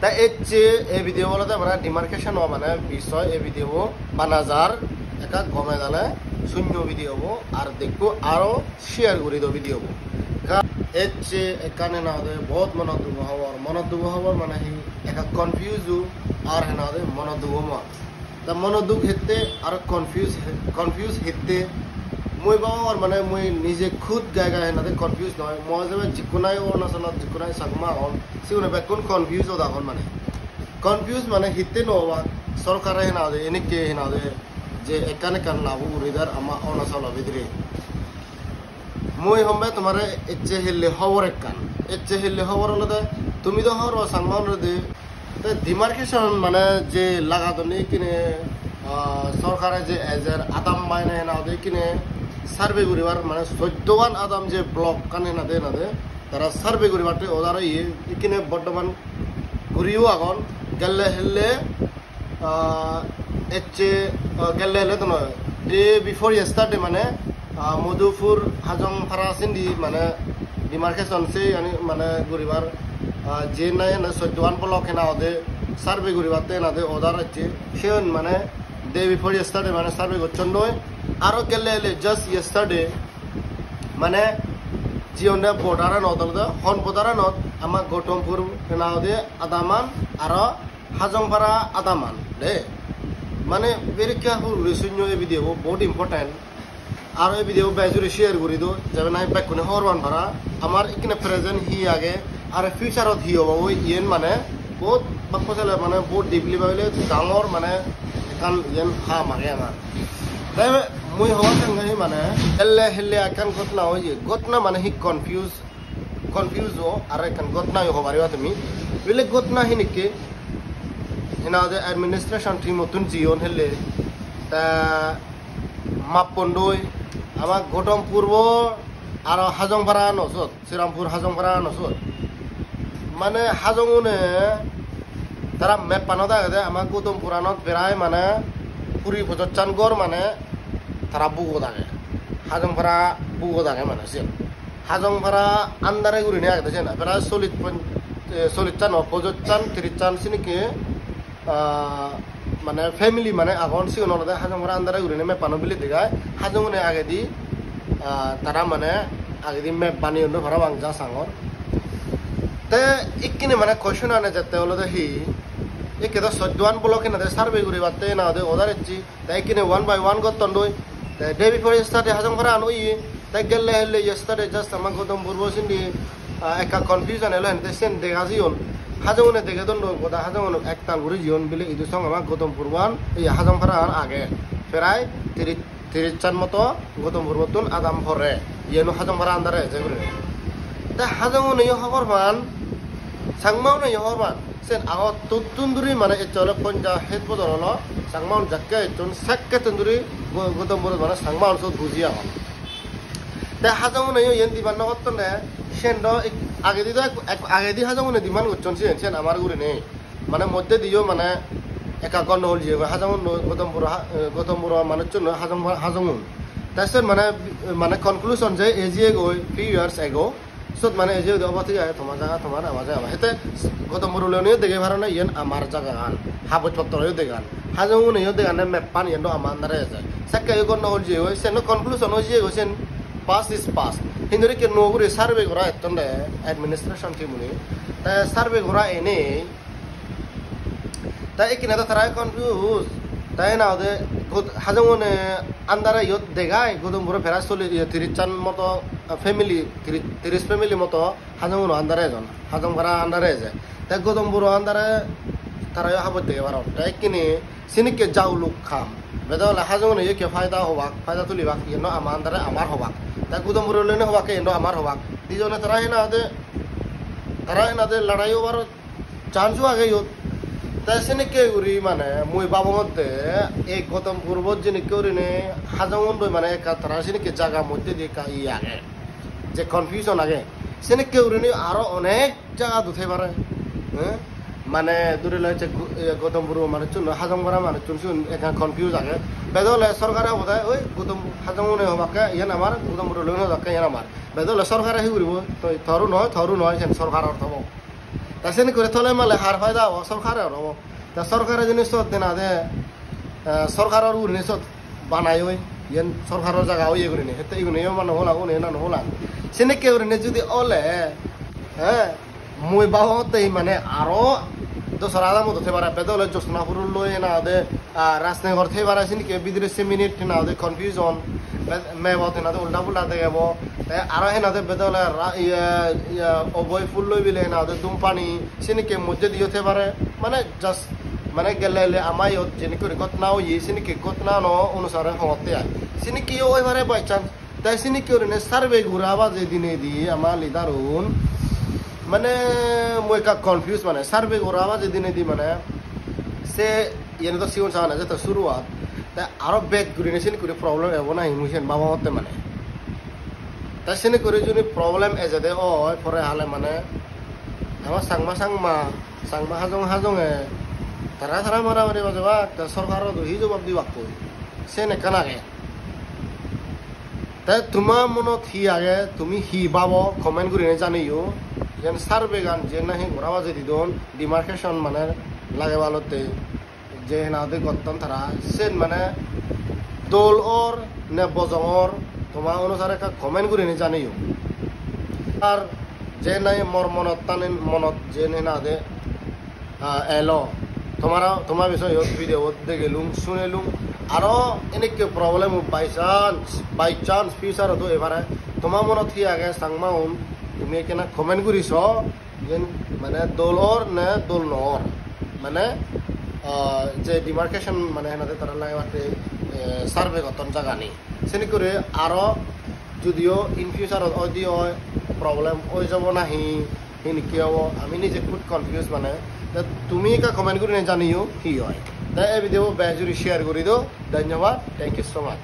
তা এর যে এই ভিডিও বলতে আমরা ডিমার্কেশন মানে বিষয় এই ভিডিও বানাজার একটা গমে জানে শূন্য ভিডিও আর দেখবো আরো শেয়ার করে দেবো ভিডিও এর যে এখানে না হলে বহুত মনোদুব হওয়ার মানে একটা কনফিউজু আর হেনা হলে মনোদুব তা মনোদুব হেতে আর কনফিউজ হেতে মই বাবার মানে মই নিজে খুদ গায় হেনাতে কনফিউজ নয় মই যাবে যিকোনাই অৰুণাচলত যিকোনাই চাকমা হল সিগুলো বেকুন কনফিউজ হন মানে কনফিউজ মানে হিতে নবা সরকারে হেনা দে এনেকে হেনা দে যে একানে কান লাভু উড়িদার আমা অৰুণাচল ভিতরে মই হমবে তোমারে এচে হেলে খবর একখান এচে হেলে খবর হলে তুমি তো হর সাংমান দে ডিমার্কেশন মানে যে লাগাদনি কিনে সরকারে যে এজের আদাম বাইনে হেনা দে কিনে সার্ভে করিবার মানে 14 আদাম যে ব্লক কানে না দে তারা সার্ভে করিবারতে ওদার ইকিনে বর্তমান ঘুরিও আগন গেলে হেলে এচে গেলে হেলে তো নয় ডে বিফোর ইয়েস্টারডে মানে মধুপুর হাজং ফারা সিন্দি মানে ডিমার্কেশন সে মানে ঘুরিবার যে নাই না 14 ব্লক হেনা ওদে সার্ভে করিবারতে না দে ওদার হচ্ছে সে মানে ডে বিফোর ইয়েস্টারডে মানে সার্ভে করছেন নয় আরো গেলে হেলে জাস্ট ইয়েস্টারডে মানে জিওনে বর্ডারে নদ হন বর্ডারে নদ আমার গৌতমপুর হেনা ওদে আদামান আর হাজংপাড়া আদামান দে মানে ভেরি কেয়ারফুল শূন্য এই ভিডিও বহুত ইম্পর্টেন্ট আর এই ভিডিও বেজুরি শেয়ার করি দো যাবে না বেকুনে হরবান ভাড়া আমার এখানে প্রেজেন্ট হি আগে আর ফিউচারত হি হব ওই ইয়েন মানে বহুত বাক্যশালে মানে বহুত ডিপলি ভাবিলে ডাঙর মানে এখন ইয়েন হা মাগে আমার তাই মই হওয়ার সঙ্গে মানে হেললে হেললে এখন ঘটনা হয় যে ঘটনা মানে হি কনফিউজ আর এখন ঘটনা হবারিবা তুমি বেলে ঘটনা হি নাকি হেনা এডমিনিস্ট্রেশন টিম নতুন জিওন হেলে তা মাপপন্ডই আমার গৌতম পূর্ব আর হাজংপাড়া নসত শ্রীরামপুর হাজংপাড়া নসত মানে হাজংনে তারা মেপ পানো থাকে আমার গৌতম পুরাণত প্রায় মানে পুরী বজরচানগড় মানে তারা বুগো থাকে হাজংপাড়া বুগো থাকে মানে সে হাজংপাড়া আন্দারে ঘুরি নিয়ে আগেছে না প্রায় 40 বজরচান 30 সিনিকে মানে ফ্যামিলি মানে আগন সিগন হাজংপাড়া আন্দারে ঘুরি নিয়ে মেপ পানো বিলি দেখায় হাজংনে আগে দি তারা মানে আগে দি মেপ বানিয়ে ভাড়া বাংজা সাঙর তে ইকিনে মানে কোয়েশ্চন আনে যেতে হলো হি একে তো 14 ব্লক না সার্ভে করে বাতে না দে ওদার ইচ্ছি তাই কিনে 1 বাই 1 গতন দই ডে বিফোর ইয়েস্টারডে হাজংপাড়া আনই তাই গেলে হেলে ইয়েস্টারডে জাস্ট আমার গৌতম পূর্ব সিন্দি একা কনফিউশন এলো হেনতে সেন দেখা জিওন হাজংনে দেখে দন্ড গোদা হাজংনে একটান ঘুরে জিওন বিলে ইদু সঙ্গ আমার গৌতম পূর্বান এই হাজংপাড়া আগে প্রায় 30 মতো গৌতম পূর্বতুন আদাম ভরে ইয়েনো হাজংপাড়া আন্দারে যে ঘুরে তা হাজংনে খবর মান সাংমাউনে হরমান সেন আগত তুন্দুরি মানে চলে পঞ্জা হেড বদল হলো সাংমাউন জাক্কে চুন সাক্কে তুন্দুরি গৌতম বুদ্ধ মানে সাংমাউন সব বুঝিয়া হল তে হাজংনে ইয়েন দিবান নগতনে সেন আগে দি হাজংনে দিমান করছন সেন আমার গুরি নেই মানে মধ্যে দিও মানে একাকর নহল যে হাজং গৌতম বুড় মানে চুন হাজংন তারপর মানে কনক্লুশন যে এজিয়ে গই ফিউ ইয়ার্স এগো সত মানে এই যে অবধি যায় তোমার জায়গা তোমার আমার জায়গা হেতে গৌতম বুড়ুলেও দেখে ভালো না ইয়েন আমার জায়গা গান হাবতপত্রও দেখান হাজংনেও দেখানে মেপান ইয়েন আমার আন্দারে যায় সাক্কা ইয়ে কর্ণ হল যে হয় সেন কনক্লুশন হয়ে যে হয়েছেন পাস ইজ পাস হিন্দুরে কে নগুরি সার্ভে করা এতন এডমিনিস্ট্রেশন টিমুনি তাই সার্ভে করা এনে তাই কিনা তো তারা কনফিউজ তাই না ওদের হাজংনে আন্দারে ইয়ত দেখায় গৌতম বুড়ো ফেরা 30 মতো ফ্যামিলি 30 ফ্যামিলি মতো হাজংনো আন্দারে এজন হাজংপাড়া আন্দারে যায় তাই গৌতম বুড়ো আন্দারে তারা হাবত দেখে ভালো তাই কিনে সিনিকে যাও লোক খাম বেদলে হাজংনে ইয়ে ফায়দা হবাক ফায়দা তুলিবাক ইয়েন আমার আন্দারে আমার হবাক তাই গৌতম বুড়ো লেনে হবাকে ইয়েন আমার হবাক দুজনে তারা হেনা দে লড়াই হবার চান্সও আগে ইয়ত তাই সেনেকে উড়ি মানে মই বাবা মধ্যে এই গৌতম পূর্ব যেনেকে উড়িনে হাজংন মানে তারা সেনেকে জায়গা মধ্যে দিয়ে ই আগে যে কনফিউশন আগে সেনেকে উড়িনি আরো অনেক জায়গা দুথাই পারে হ্যাঁ মানে দূরে লাগছে গৌতম পূর্ব মানে চুন হাজংপাড়া মানে চুন এখানে কনফিউজ আগে বেদলে সরকারে বোধহয় ওই গৌতম হাজংনে হবাকে ইয়ান আমার গৌতম পূর্ব হবাকে ইয়ান আমার বেদলে সরকারে হি উড়িব থরু নয় সেন সরকার অর্থ তা সেন করে থলে মালে হার ফায়দা হবো সরকারের হবো তা সরকারের জিনিস দিনা দে সরকারের উড়নে বানাই ওই ইয়ান সরকারের জায়গা ওই এগুলি নেই হেতে এগুলো মানে হলা উনি না হলা সেনে কেউ যদি ওলে হ্যাঁ মই বাবাতেই মানে আরো দোসরা আদাম হতে পারে বেদলে জোসনাপুর লই না দে রাজনগর থেকে পারে সিনকে বিদেশে মিনিট না দে কনফিউজন মেবতে না দে উল্টা পুল্টা দেব আরো হেনা দে বেদলে অবয় ফুল লই বিলে না দে দুমপানি সিনকে মধ্যে দিতে পারে মানে জাস্ট মানে গেলে আমায় যেন করে ঘটনা ইয়ে সিনকে ঘটনা ন অনুসারে হতে আয় সিনকি ওই পারে বাই চান্স তাই সিনকি ওরে সার্ভে ঘুরাবা যে দিনে দিয়ে আমার লিডারুন মানে মই কা কনফিউজ মানে সার্ভে ঘুরাবা যে দিনে দি মানে সে ইয়ে তো সিউন সানা যেটা শুরুয়াত তাই আরো ব্যাক ঘুরে নেছেন করে প্রবলেম এবো না হিমুছেন বাবা হতে মানে তাই সিনে করে যদি প্রবলেম এজে দে ওই পরে হালে মানে আমার সাংমা হাজং তারা মারামারি বাজবা সরকারও দহি জবাব দিবা কই সে নে কানাগে তাই তোমার মনত হি আগে তুমি হি পাব কমেন্ট করে জানিও যেন সার্ভে গান যে না হি ঘোরাবা যদি দন ডিমার্কেশন মানে লাগে ভালোতে যে না দে গত্তন তারা সেন মানে দোল ওর নে বজঙর তোমার অনুসারে কমেন্ট করে জানিও আর যে নাই মোর মনত যে না দে এলো তোমার বিষয় ভিডিও দেখেলুম শুনেলুম আরো এনেকে প্রবলেম বাই চান্স ফিউচার হতো এবারে তোমার মনত কি আগে সাংমা তুমি কেনা কমেন্ট করিস যে মানে দোলর নে দোল নহর মানে যে ডিমার্কেশন মানে হেনাতে তারা লাগে সার্ভে গতন জায়গা নেই সেনি করে আরো যদিও ইন ফিউচার যদিও প্রবলেম হয়ে যাব না কি হব আমি নিজে খুব কনফিউজ মানে তুমি কা কমেন্ট করে জানিও কি হয় তাই এই ভিডিও বেশ জুড়ে শেয়ার করে দিও ধন্যবাদ থ্যাংক ইউ সো মাচ